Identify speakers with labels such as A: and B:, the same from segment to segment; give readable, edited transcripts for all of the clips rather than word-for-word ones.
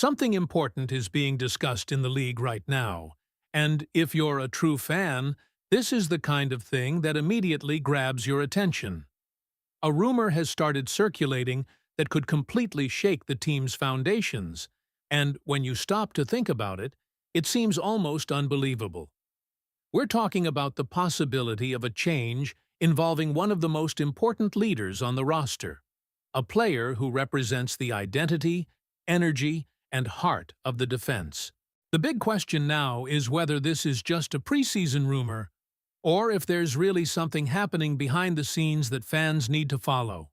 A: Something important is being discussed in the league right now, and if you're a true fan, this is the kind of thing that immediately grabs your attention. A rumor has started circulating that could completely shake the team's foundations, and when you stop to think about it, it seems almost unbelievable. We're talking about the possibility of a change involving one of the most important leaders on the roster, a player who represents the identity, energy, and heart of the defense. The big question now is whether this is just a preseason rumor or if there's really something happening behind the scenes that fans need to follow.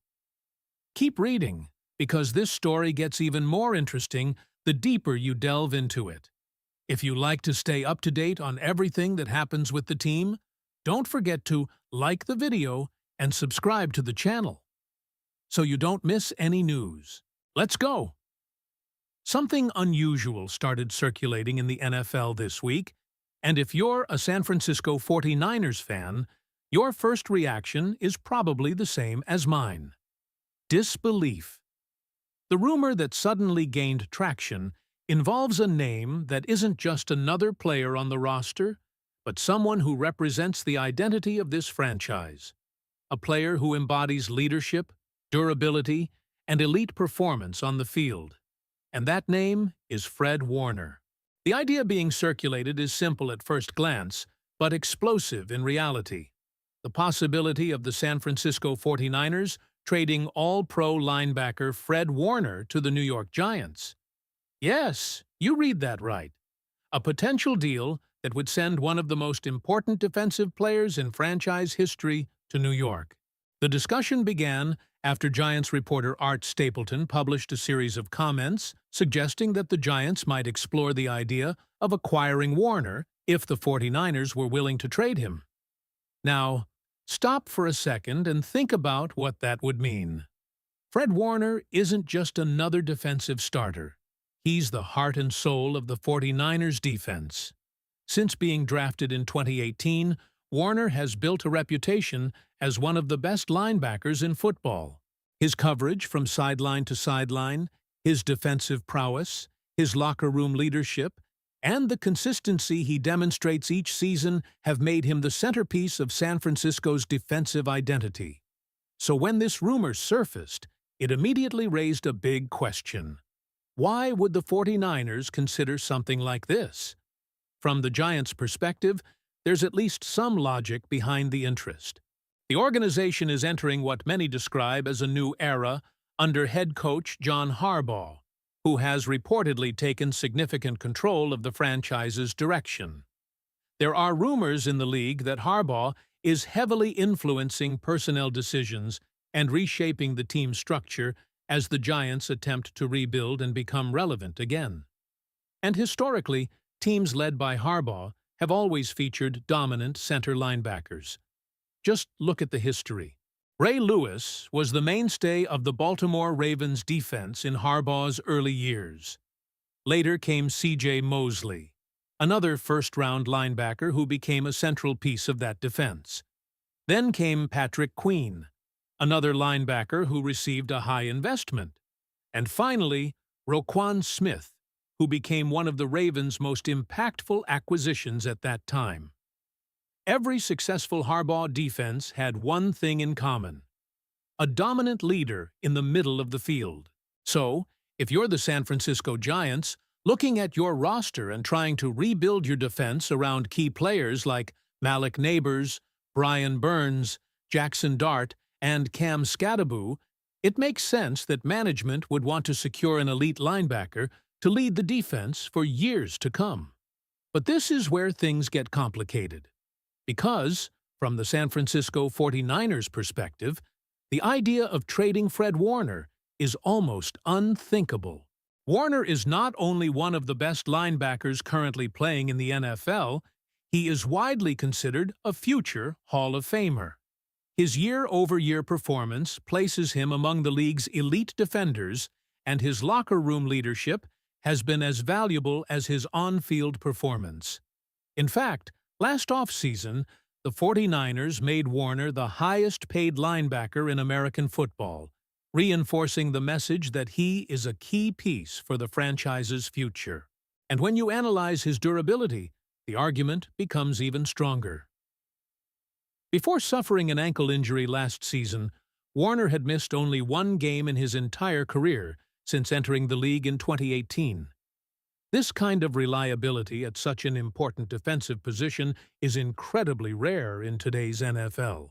A: Keep reading, because this story gets even more interesting the deeper you delve into it. If you like to stay up to date on everything that happens with the team, don't forget to like the video and subscribe to the channel so you don't miss any news. Let's go! Something unusual started circulating in the NFL this week, and if you're a San Francisco 49ers fan, your first reaction is probably the same as mine: disbelief. The rumor that suddenly gained traction involves a name that isn't just another player on the roster, but someone who represents the identity of this franchise, a player who embodies leadership, durability, and elite performance on the field. And that name is Fred Warner. The idea being circulated is simple at first glance, but explosive in reality. The possibility of the San Francisco 49ers trading All-Pro linebacker Fred Warner to the New York Giants. Yes, you read that right. A potential deal that would send one of the most important defensive players in franchise history to New York. The discussion began after Giants reporter Art Stapleton published a series of comments suggesting that the Giants might explore the idea of acquiring Warner if the 49ers were willing to trade him. Now, stop for a second and think about what that would mean. Fred Warner isn't just another defensive starter. He's the heart and soul of the 49ers defense. Since being drafted in 2018, Warner has built a reputation as one of the best linebackers in football. His coverage from sideline to sideline, his defensive prowess, his locker room leadership, and the consistency he demonstrates each season have made him the centerpiece of San Francisco's defensive identity. So when this rumor surfaced, it immediately raised a big question. Why would the 49ers consider something like this? From the Giants' perspective, there's at least some logic behind the interest. The organization is entering what many describe as a new era under head coach John Harbaugh, who has reportedly taken significant control of the franchise's direction. There are rumors in the league that Harbaugh is heavily influencing personnel decisions and reshaping the team structure as the Giants attempt to rebuild and become relevant again. And historically, teams led by Harbaugh have always featured dominant center linebackers. Just look at the history. Ray Lewis was the mainstay of the Baltimore Ravens defense in Harbaugh's early years. Later came C.J. Mosley, another first-round linebacker who became a central piece of that defense. Then came Patrick Queen, another linebacker who received a high investment. And finally, Roquan Smith, who became one of the Ravens' most impactful acquisitions at that time. Every successful Harbaugh defense had one thing in common: a dominant leader in the middle of the field. So, if you're the San Francisco Giants, looking at your roster and trying to rebuild your defense around key players like Malik Nabers, Brian Burns, Jackson Dart, and Cam Skattebo, it makes sense that management would want to secure an elite linebacker to lead the defense for years to come. But this is where things get complicated. Because, from the San Francisco 49ers perspective, the idea of trading Fred Warner is almost unthinkable. Warner is not only one of the best linebackers currently playing in the NFL, he is widely considered a future Hall of Famer. His year-over-year performance places him among the league's elite defenders, and his locker room leadership has been as valuable as his on-field performance. In fact, last offseason, the 49ers made Warner the highest-paid linebacker in American football, reinforcing the message that he is a key piece for the franchise's future. And when you analyze his durability, the argument becomes even stronger. Before suffering an ankle injury last season, Warner had missed only one game in his entire career since entering the league in 2018. This kind of reliability at such an important defensive position is incredibly rare in today's NFL.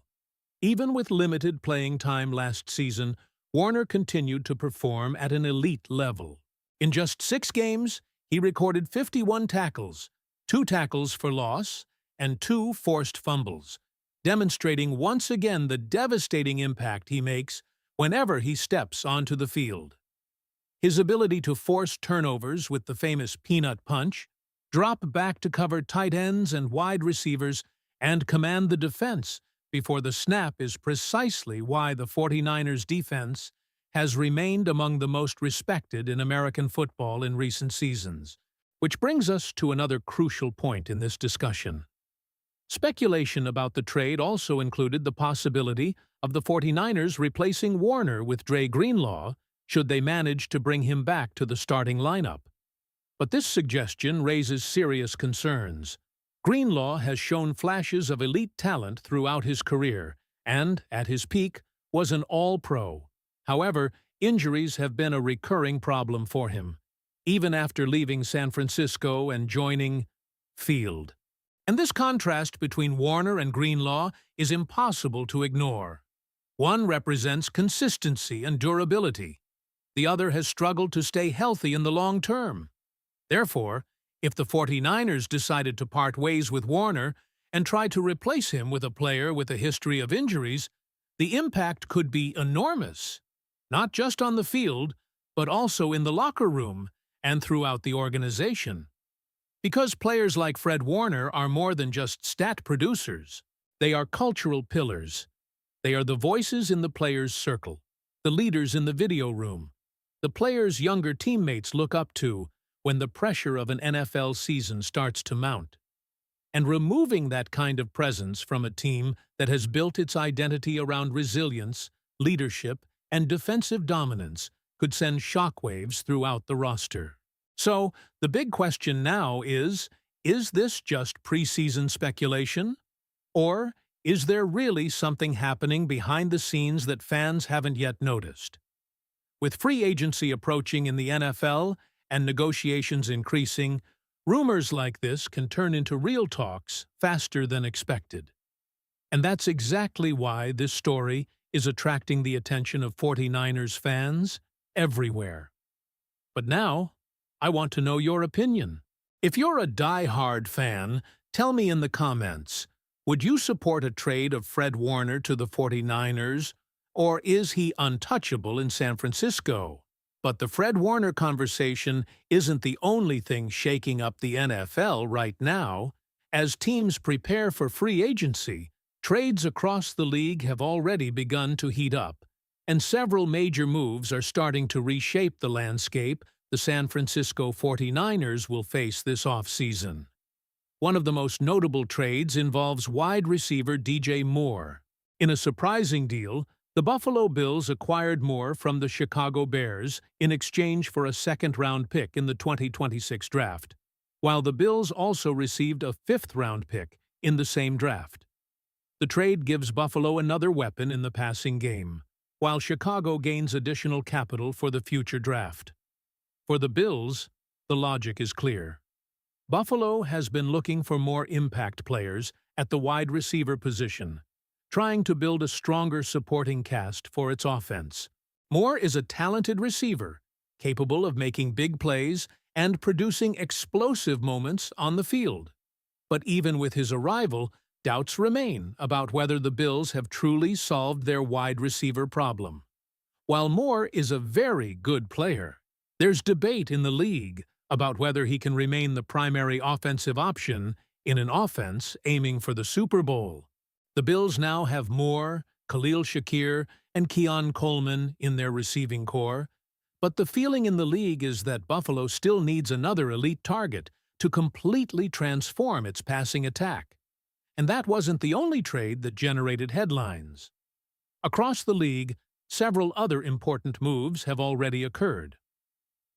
A: Even with limited playing time last season, Warner continued to perform at an elite level. In just 6 games, he recorded 51 tackles, 2 tackles for loss, and 2 forced fumbles, demonstrating once again the devastating impact he makes whenever he steps onto the field. His ability to force turnovers with the famous peanut punch, drop back to cover tight ends and wide receivers, and command the defense before the snap is precisely why the 49ers defense has remained among the most respected in American football in recent seasons. Which brings us to another crucial point in this discussion. Speculation about the trade also included the possibility of the 49ers replacing Warner with Dre Greenlaw should they manage to bring him back to the starting lineup. But this suggestion raises serious concerns. Greenlaw has shown flashes of elite talent throughout his career and, at his peak, was an all-pro. However, injuries have been a recurring problem for him, even after leaving San Francisco and joining Field. And this contrast between Warner and Greenlaw is impossible to ignore. One represents consistency and durability. The other has struggled to stay healthy in the long term. Therefore, if the 49ers decided to part ways with Warner and try to replace him with a player with a history of injuries, the impact could be enormous, not just on the field, but also in the locker room and throughout the organization. Because players like Fred Warner are more than just stat producers, they are cultural pillars. They are the voices in the players' circle, the leaders in the video room, the players' younger teammates look up to when the pressure of an NFL season starts to mount. And removing that kind of presence from a team that has built its identity around resilience, leadership, and defensive dominance could send shockwaves throughout the roster. So, the big question now is this just preseason speculation? Or is there really something happening behind the scenes that fans haven't yet noticed? With free agency approaching in the NFL and negotiations increasing, rumors like this can turn into real talks faster than expected. And that's exactly why this story is attracting the attention of 49ers fans everywhere. But now, I want to know your opinion. If you're a die-hard fan, tell me in the comments, would you support a trade of Fred Warner to the 49ers, or is he untouchable in San Francisco? But the Fred Warner conversation isn't the only thing shaking up the NFL right now. As teams prepare for free agency, trades across the league have already begun to heat up, and several major moves are starting to reshape the landscape the San Francisco 49ers will face this offseason. One of the most notable trades involves wide receiver DJ Moore. In a surprising deal, the Buffalo Bills acquired Moore from the Chicago Bears in exchange for a second-round pick in the 2026 draft, while the Bills also received a fifth-round pick in the same draft. The trade gives Buffalo another weapon in the passing game, while Chicago gains additional capital for the future draft. For the Bills, the logic is clear. Buffalo has been looking for more impact players at the wide receiver position, trying to build a stronger supporting cast for its offense. Moore is a talented receiver, capable of making big plays and producing explosive moments on the field. But even with his arrival, doubts remain about whether the Bills have truly solved their wide receiver problem. While Moore is a very good player, there's debate in the league about whether he can remain the primary offensive option in an offense aiming for the Super Bowl. The Bills now have Moore, Khalil Shakir, and Keon Coleman in their receiving core, but the feeling in the league is that Buffalo still needs another elite target to completely transform its passing attack. And that wasn't the only trade that generated headlines. Across the league, several other important moves have already occurred.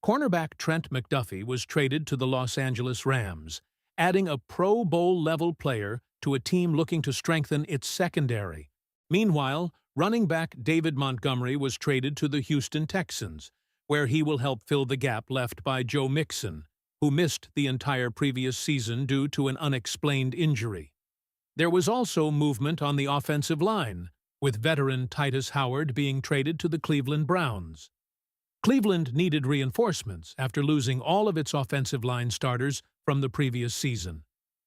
A: Cornerback Trent McDuffie was traded to the Los Angeles Rams, adding a Pro Bowl-level player to a team looking to strengthen its secondary. Meanwhile, running back David Montgomery was traded to the Houston Texans, where he will help fill the gap left by Joe Mixon, who missed the entire previous season due to an unexplained injury. There was also movement on the offensive line, with veteran Titus Howard being traded to the Cleveland Browns. Cleveland needed reinforcements after losing all of its offensive line starters from the previous season,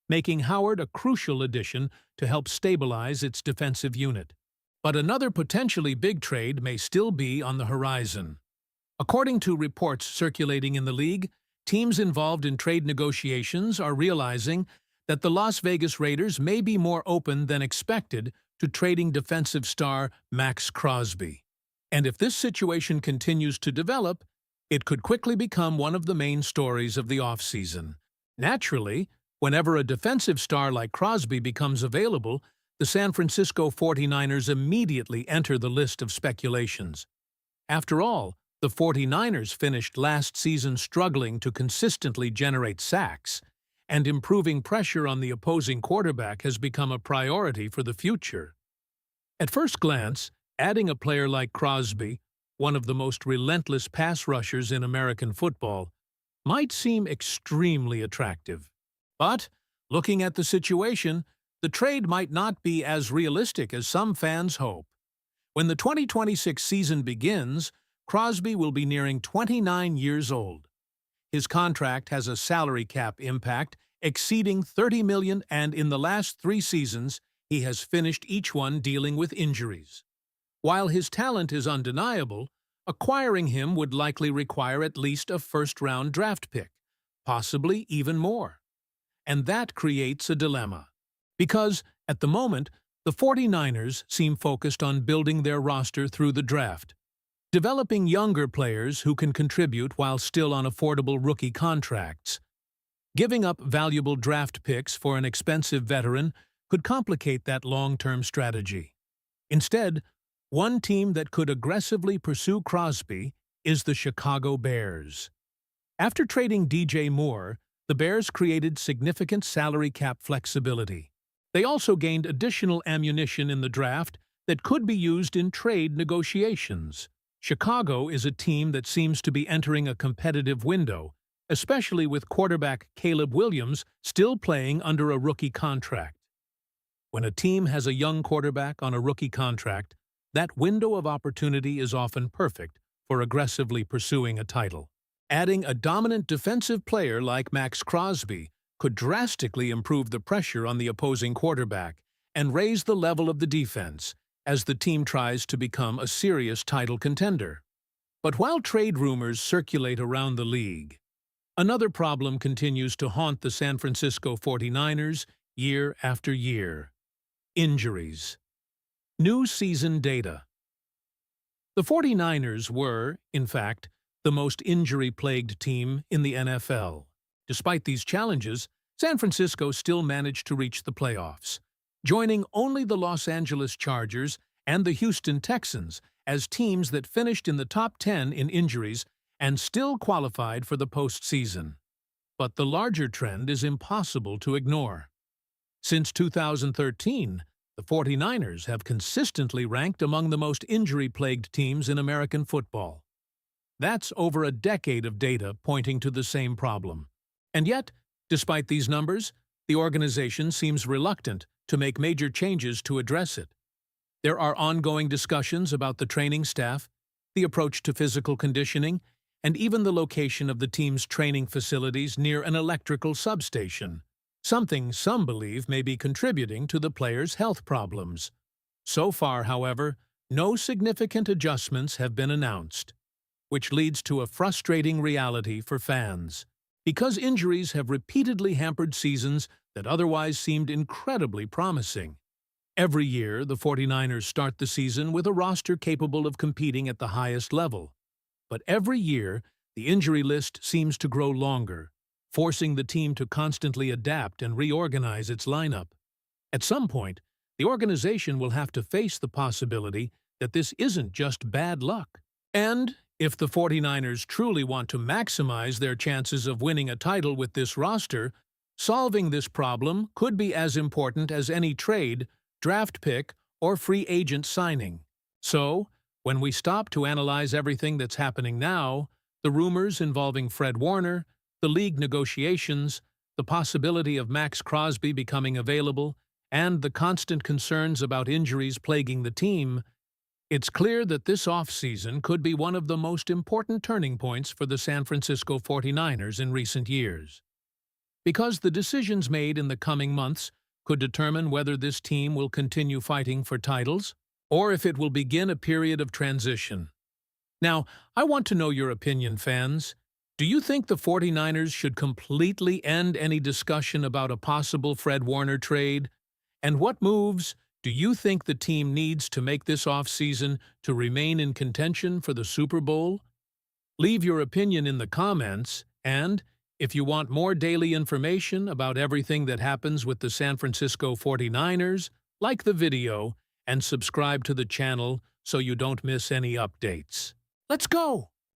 A: making Howard a crucial addition to help stabilize its defensive unit. But another potentially big trade may still be on the horizon. According to reports circulating in the league, teams involved in trade negotiations are realizing that the Las Vegas Raiders may be more open than expected to trading defensive star Max Crosby. And if this situation continues to develop, it could quickly become one of the main stories of the offseason. Naturally, whenever a defensive star like Crosby becomes available, the San Francisco 49ers immediately enter the list of speculations. After all, the 49ers finished last season struggling to consistently generate sacks, and improving pressure on the opposing quarterback has become a priority for the future. At first glance, adding a player like Crosby, one of the most relentless pass rushers in American football, might seem extremely attractive. But, looking at the situation, the trade might not be as realistic as some fans hope. When the 2026 season begins, Crosby will be nearing 29 years old. His contract has a salary cap impact exceeding $30 million, and in the last 3 seasons, he has finished each one dealing with injuries. While his talent is undeniable, acquiring him would likely require at least a first-round draft pick, possibly even more. And that creates a dilemma. Because, at the moment, the 49ers seem focused on building their roster through the draft, developing younger players who can contribute while still on affordable rookie contracts. Giving up valuable draft picks for an expensive veteran could complicate that long-term strategy. Instead, one team that could aggressively pursue Crosby is the Chicago Bears. After trading DJ Moore, the Bears created significant salary cap flexibility. They also gained additional ammunition in the draft that could be used in trade negotiations. Chicago is a team that seems to be entering a competitive window, especially with quarterback Caleb Williams still playing under a rookie contract. When a team has a young quarterback on a rookie contract, that window of opportunity is often perfect for aggressively pursuing a title. Adding a dominant defensive player like Max Crosby could drastically improve the pressure on the opposing quarterback and raise the level of the defense as the team tries to become a serious title contender. But while trade rumors circulate around the league, another problem continues to haunt the San Francisco 49ers year after year: injuries. New season data. The 49ers were, in fact, the most injury-plagued team in the NFL. Despite these challenges, San Francisco still managed to reach the playoffs, joining only the Los Angeles Chargers and the Houston Texans as teams that finished in the top 10 in injuries and still qualified for the postseason. But the larger trend is impossible to ignore. Since 2013, the 49ers have consistently ranked among the most injury-plagued teams in American football. That's over a decade of data pointing to the same problem. And yet, despite these numbers, the organization seems reluctant to make major changes to address it. There are ongoing discussions about the training staff, the approach to physical conditioning, and even the location of the team's training facilities near an electrical substation, something some believe may be contributing to the players' health problems. So far, however, no significant adjustments have been announced, which leads to a frustrating reality for fans, because injuries have repeatedly hampered seasons that otherwise seemed incredibly promising. Every year, the 49ers start the season with a roster capable of competing at the highest level. But every year, the injury list seems to grow longer, forcing the team to constantly adapt and reorganize its lineup. At some point, the organization will have to face the possibility that this isn't just bad luck. And if the 49ers truly want to maximize their chances of winning a title with this roster, solving this problem could be as important as any trade, draft pick, or free agent signing. So, when we stop to analyze everything that's happening now, the rumors involving Fred Warner, the league negotiations, the possibility of Max Crosby becoming available, and the constant concerns about injuries plaguing the team, it's clear that this offseason could be one of the most important turning points for the San Francisco 49ers in recent years. Because the decisions made in the coming months could determine whether this team will continue fighting for titles or if it will begin a period of transition. Now, I want to know your opinion, fans. Do you think the 49ers should completely end any discussion about a possible Fred Warner trade? And what moves do you think the team needs to make this offseason to remain in contention for the Super Bowl? Leave your opinion in the comments, and if you want more daily information about everything that happens with the San Francisco 49ers, like the video and subscribe to the channel so you don't miss any updates. Let's go!